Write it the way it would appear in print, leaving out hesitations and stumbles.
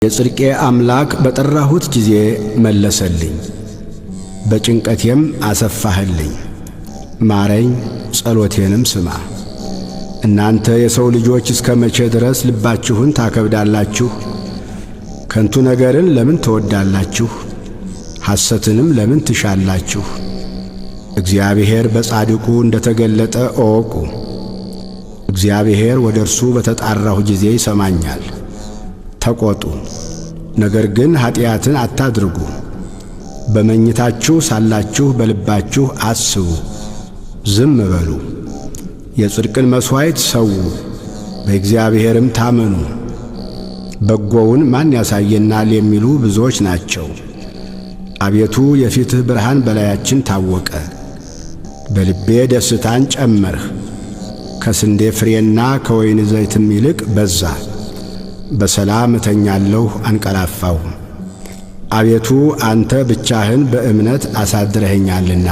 የጽድቄ አምላክ በጠራሁት ጊዜ መለሰልኝ፣ በጭንቀቴም አሰፋህልኝ። ማረኝ፣ ጸሎቴንም ስማ። እናንተ የሰው ልጆች እስከ መቼ ድረስ ልባችሁን ታከብዳላችሁ? ከንቱ ነገርን ለምን ትወዳላችሁ? ሐሰትንም ለምን ትሻላችሁ? እግዚአብሔር በጻድቁ እንደ ተገለጠ እወቁ። እግዚአብሔር ወደ እርሱ በተጣራሁ ጊዜ ይሰማኛል። ተቆጡ፣ ነገር ግን ኀጢአትን አታድርጉ። በመኝታችሁ ሳላችሁ በልባችሁ አስቡ፣ ዝም በሉ። የጽድቅን መሥዋዕት ሰዉ፣ በእግዚአብሔርም ታመኑ። በጎውን ማን ያሳየናል የሚሉ ብዙዎች ናቸው። አቤቱ የፊትህ ብርሃን በላያችን ታወቀ። በልቤ ደስታን ጨመርህ፣ ከስንዴ ፍሬና ከወይን ዘይትም ይልቅ በዛ። በሰላም እተኛለሁ አንቀላፋሁ። አቤቱ አንተ ብቻህን በእምነት አሳድረኸኛልና